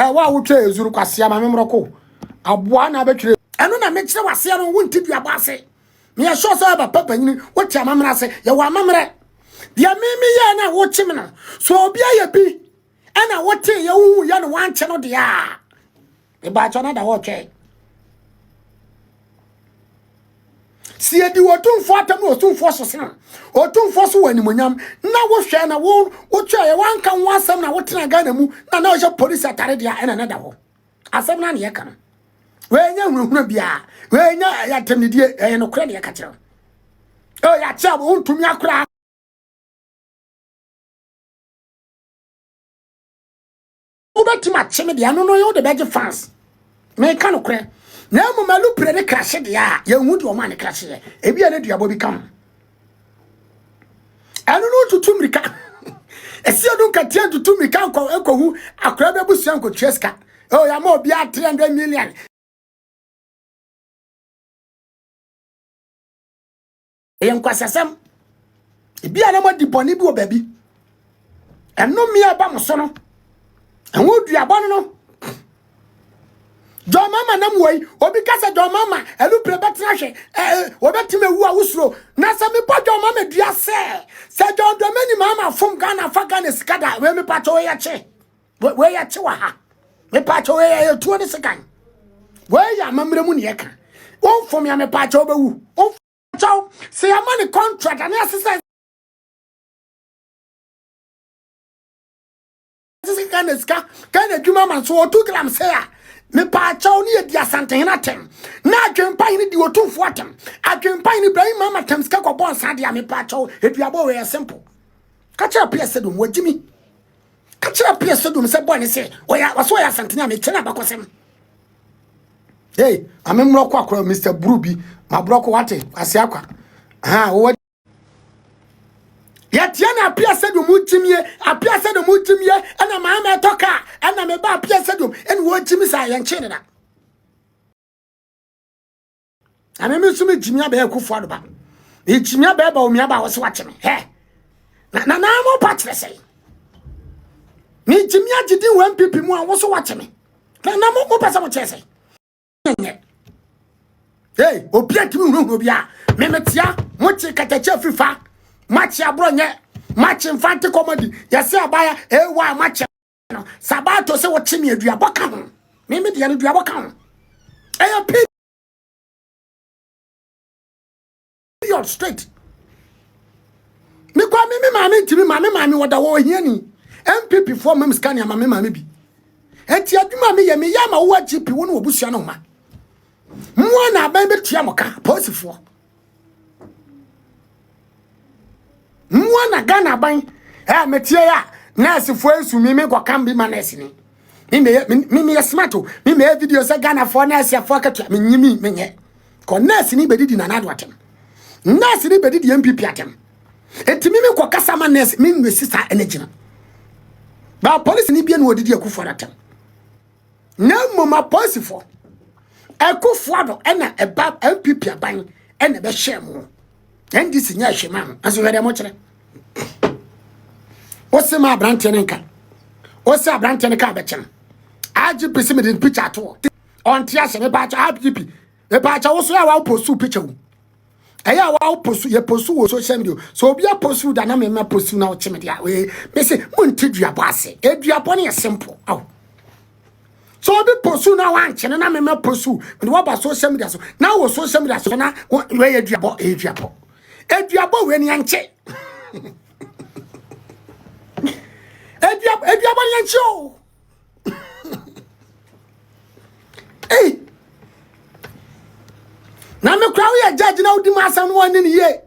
wa wo twa ezuru kwase ama memroko aboa na betwere eno na mekire wase no wonti duaba ase me ye sure say papa panyini woti amamra ase ye wa amamre dia mimi ye na wo chim na so obi aye bi ana wote ye wu ye no wanche no dia e ba cho na da wo twa si edi wotumfo atam wotumfo so sena wotumfo so wani monyam na wo hwe na wo twa ye wanka wo asem na wotena Ghana mu na wo je police atare dia ena na da wo asem na ne ye kan we nya hunhuna bia we nya ya temnidie ye no kra ne ye ka kire o ya cha wo ntumi akra wo betima cheme dia no yo de beje fans me ka no kra na mu malu pre ne crash dia ye hu de o ma ne crash ye e bia ne duabo bi kam anu no tutumrika esi odun ka tia tutumrika ko hu akra be busuan ko treska o ya ma obi a 300 million yen kwasasam e bia na mo di boni bi o baby eno mi aba mo so no enwo duabo no John mama nam way obi kasa John mama elu pre betra hwe obetime wu awusro na se me pa John mama dua se John do mani mama fom Ghana fa Ghana sikada we me pa cho we ya che wa ha me pa cho we ya tuo ne sekan we ya mamre mu ne ye ka won fom ya me pa cho be wu on cho se ya mani contract and assistance Ghana ska Ghana djuma man so 2 grams say me pa chaw ni dia santen atem na adwempa ni di otumfo atem adwempa ni Ibrahim mama tem ska ko bon sa dia me pa chaw eduabo we simple ka kira pese dum wagimi ka kira pese dum se bon se oya waso ya santen me kina bakosem hey amemro kwa akwa Mr Brubi ma broko wate asiakwa wo Yatia na apia sedum utimie apia sedum utimie ana maama toka ana me ba apia sedum en wo timi sa yenche ne da ana me sumi jimia ba ekufo adoba e jimia ba ba omia ba wo se wache me he na mo patre sei ni jimia jidi wo MPP mu a wo so wache me na mo pesa mo chese hey obia timi hu obi a me metia mo che katacha fifa match abronye match infante comedy yesi abaya ewa match no sabato se wo chimi aduabo ka ho me de no aduabo ka ho eya period straight me kwa me maame ntimi maame woda wo hiani MPP for mem scan maame bi enti aduma me ye me ya ma wo IGP wo no obusua no ma mo na ban betua moka posifo Mwana Ghana ban metie ya nurse fo esumi me kwa kambi manesi ni me smarto me video se Ghana fo nurse ya fo katua me nyimi menye ko nurse ni bedidi na nado atem nurse ni bedidi MPP atem etimi me kwa kasa ma nurse me nwesi sa energy ba police ni bia na odidi akufo atem na mama police fo akufo ado na eba MPP aban na be hye mo NDC nya hwema aso hwede mo kire ose ma brante nka ose brante nka be kire IGP se me din picture to on tia se me ba cha IGP e ba cha wo so ya wa postu picture wu eya wa postu ye postu wo social media so obi a postu da na me ma postu na o chime dia we me se montedua bo ase edua bo ne simple aw so obi postu na wa nche na me ma postu me wo ba social media so na wo social media so na we edua bo Eduabo we ni anche. Eduabo ni anche o. Eh. Na me kwa we judge na odi masa no wani ni ye.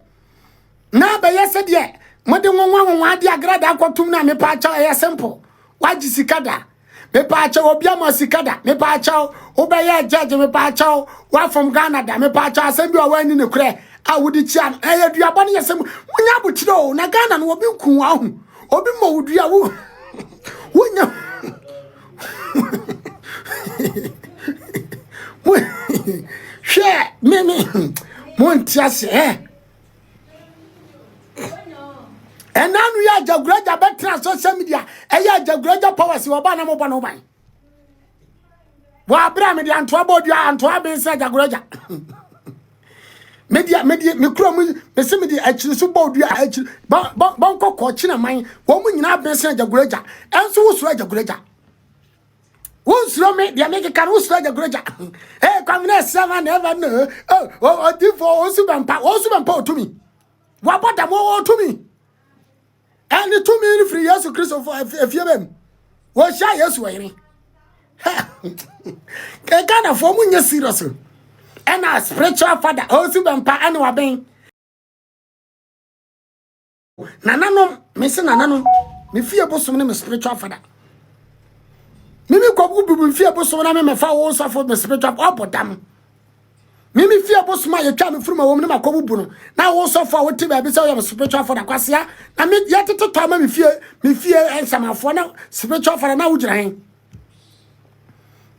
Na be yese de. Mo de wonwa ade agrada akotum na me pa cha ye simple. Waji sikada. Me pa cha obi ama sikada. Me pa cha o be ye judge me pa cha wa from Ghana da me pa cha asem bi o wani ne kure. Awudi chian eduabo ne yesem munya butire o na Ghana no obi nku ahu obi mo wudua wo wonya hwe me montiase enanu ya jaguraja betra social media eya jaguraja powers wo ba na mo ba no ban Wa bra me di Antoa bodua Antoa be se jagoraja. Me kro mu me se me di akiri so bodua akiri bon kokko chi na man wo mu nyina be se jagoraja enso wo so jagoraja wo suro me dia make kan wo so jagoraja eh kwamne sama never no oh di for wo su bampa otumi wa boda mo otumi and to me free Yesu Christ for efiebem wo sha Yesu wayini ke kana for mu nya serious and a spiritual father osu bampa and wa ben nananom me se nananom me fie bosom ne me spiritual father mimi ko bu fie bosom na me fa wo so for me spiritual obodam mimi fie bosom a ye twa me furuma wo me ma ko bu no na wo so for wo ti ba bi se wo spiritual father kwasea na me ye tete to ma me fie ensamafo na spiritual father na wo jira hen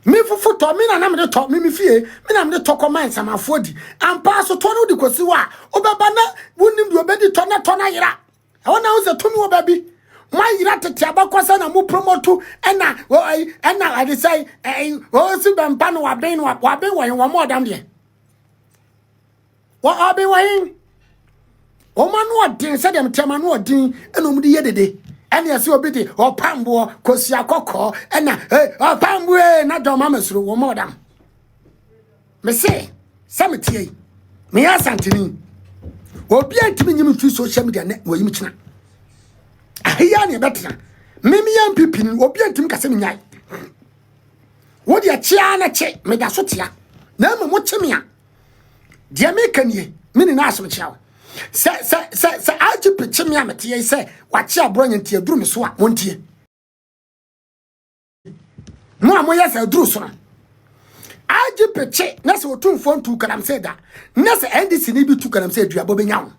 me fufu to me na me de to me fie me na me de to command samafo di ampa so to no di kosi wa obeba na wonim di obedi to na yira e wona wo se to me obabi ma yira tete abakwasa na mu promote ena I dey say o si bempa no wa ben wo mo dam de wa abi wa o ma no odin se dem tema no odin ena mu di yedede ene yesi obidi o pambo kosi akoko ena o pambo na do mama suru wo modam me se samtie me ya santini obi antimi nyim tu social media ne wo yim kina ahiya ne betra mimi ya mpipi ni obi antimi kase me nyai wo dia chia na che me da so tia na me mo chemia dia me kanie me ni na aso chia se IGP chimia metie se wachi abronya ntie duru me so a montie mo amoya se duru so na IGP che na se otumfo ntu kanam se da na se NDC ni bi tu kanam se aduabo benya wo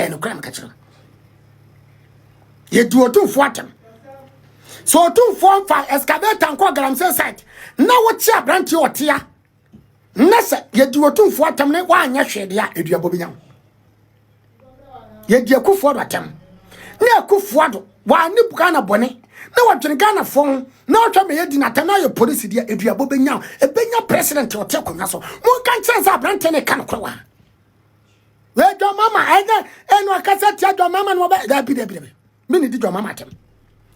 no kram ka chiro ye du otumfo atem so otumfo fa excavator nko garam se site na wo chi abranti otia nasa yedi wotumfo atam ne wa anya hwede a eduabo benya yedi akufo do atam ne akufo do wa ne buka na bone na wadwene Ghana fon na otwa me yedi na atam na ye police dia eduabo benya ebenya president ote konya so mo kan chance abrante ne kan kwa we do mama eno akasa tia do mama no ba da bi me ne di do mama atam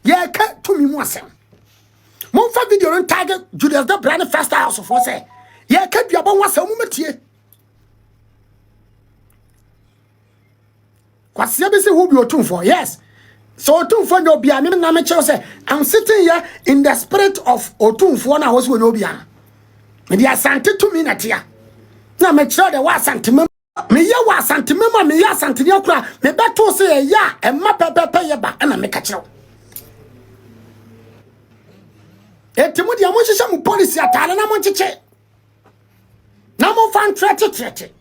ye ka tumi mu asem mo fa video no tag Julius the brand first house for say ye ka duaba wasa mu metie kwase be se hu bi otumfo yes so otumfo no bia me na me che say I'm sitting here in the spirit of otumfo na was no bia me dia asante to me na tia na me che the wa asante me ye wa asante me ma me ye asante ne akura me beto say ya e ma pepepe ye ba na me ka che etimu dia mo hihye mu policy atale na mo ncheche na mo fan trete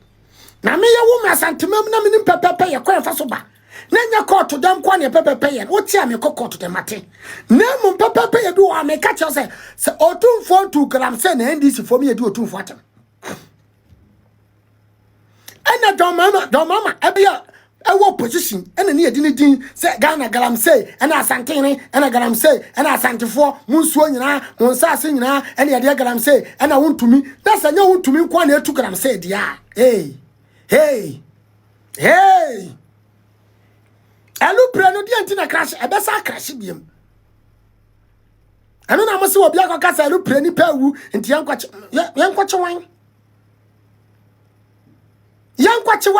na me ye wo me asantemam na me nim pepepe ye kwa fa so ba na nya court dem kwa ne pepepe ye wo ti ame court dem mate na mo pepepe ye do wa me ka che se otumfo 2 gram se na NDC for me ye do otumfo atem ena don mama ebia ewo position ena ne yedi ne din se Ghana galam say ena asantene ena galam say ena asantefo munsuo nyina monsase nyina ena yede galam say ena wontumi na sanya wontumi kwa na etu galam say dia hey elu pre no dia ntina crash ebesa crash biem anu na mo se obi akaka sa elu pre ni pawu nti yankwache wan yankwache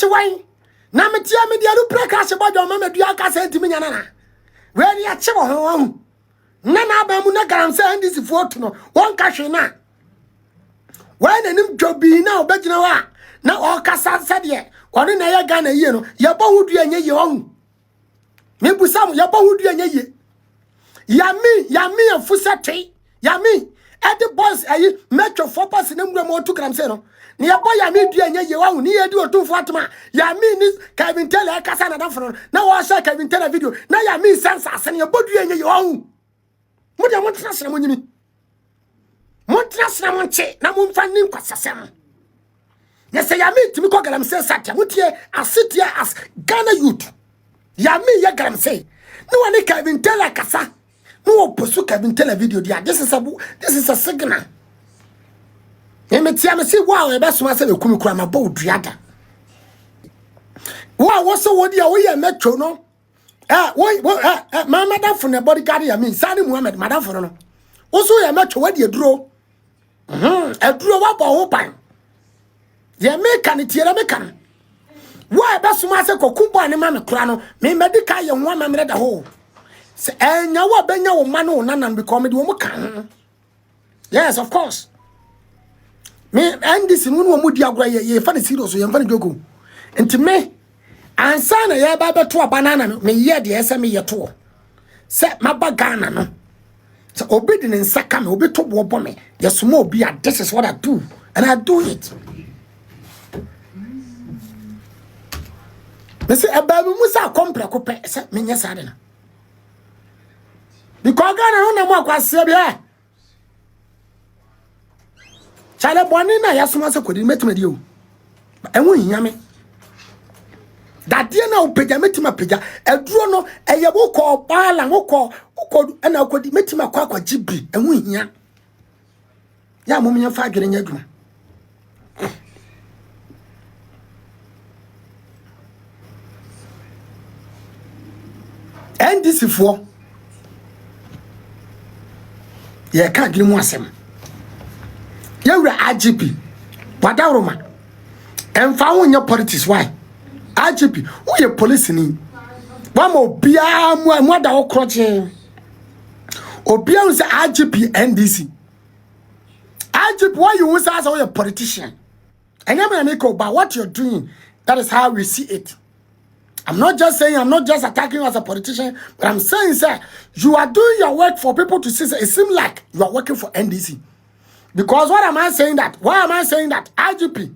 wan na metia me dia elu pre crash bodo ma medua aka sa ntimi nya na we ni ache wo ho na aba mu na garam sa ndisi foto no won ka hwe na we na nim dwobi na obagina wa na o kasa sade woni na ya Ghana yie no ya bo hudu anye ye ho me busam ya bo hudu anye ye yami afusa twi yami edi boys ayi metro focus na mura mo 2 gram say no ne ya bo yami du anye ye ho ni ye di otumfo atoma yami ni Kevin Taylor kasa na dafro na wo sha Kevin Taylor video na yami sense asene ya bo du anye ye ho mo de mo trasra mo nyimi mo trasra mo nche na mo mfa nim kwasasem yes yami timi ko galam say satia mutie asetia as Ghana youth yami ye galam say No one Kevin Taylor kasa. No pursue Kevin Taylor video dia. This is a signal. Me see wow e be so ma say be kumi kura ma bo duada. Wow what so wodi a wo ye metro no. My madam for the bodyguard ya mean Sani Muhammad madam for no. Also ye metro wodi eduro. Eduro wa bo ho ban. Ye make an tiere make an. Why be so ma say kokumbo ani ma me kura no. Me medical ye ho ma me da ho. Se enya wo benya wo ma no nanan because me de wo kan. Yes, of course. Me and this no wo mudi agora ye fa ne serious ye fa ne jogo. Enti me ansa na ye ba beto abanana me ye de ese me ye to. Se maba Ghana no. So obi de nsaka me obi to bo bo me. Yes mo obi a this is what I do and I do it. Me say eba bi musa kompre ko pe se me nya sa de na. Because Ghana no na mo akwase bia. Chale boni na yasoma se kodi metimadi o. Enwo hia me. Dadie na opeja metima peja. Eduro no eyebo ko bala ngoko na kodi metima kwa GB. Enwo hia. Ya mo nya fa adwene nya adwuma. NDC fo ye ka adwene mu asem. Yawura IGP wadawroma emfa wonya politics why IGP who ye police ni wa mo bia mu da wo kroche obia say IGP NDC IGP why you say as a politician and I'm make about what you're doing. That is how we see it. I'm not just attacking you as a politician, but I'm saying sir you are doing your work for people to see. It seems like you are working for NDC. Because what am I saying that? Why am I saying that? IGP,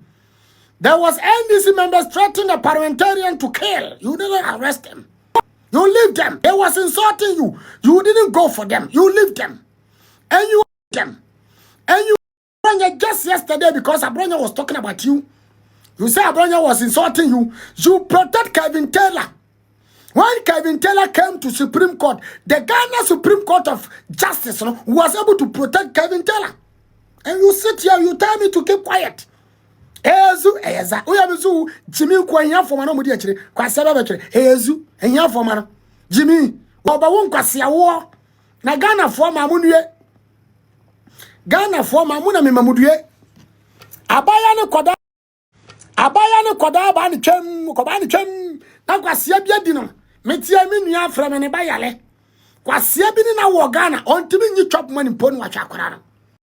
there was NDC members threatening a parliamentarian to kill. You didn't arrest them. You leave them. They was insulting you. You didn't go for them. You leave them. And you them. And you just yesterday because Abronya was talking about you. You say Abronya was insulting you. You protect Kevin Taylor. When Kevin Taylor came to Supreme Court, the Ghana Supreme Court of Justice was able to protect Kevin Taylor. And you sit here, you tell me to keep quiet. Ezu, eza. Oyabizu, Jimmy kwa nya for mano mudi achire. Kwa sebe bechere. Ezu, nya for mano. Jimmy, waba won kwa siya wo. Na Ghana for mamunye. Ghana for mamuna mi mamudye. Abaya ne koda. Abaya ne koda abani chem, kobani chem. Na kwa siya biya dino. Metia mi nuya frame ne bayale. Kwa siya bini na wo Ghana. Ontimi nyi chop money ponu wa chakurana.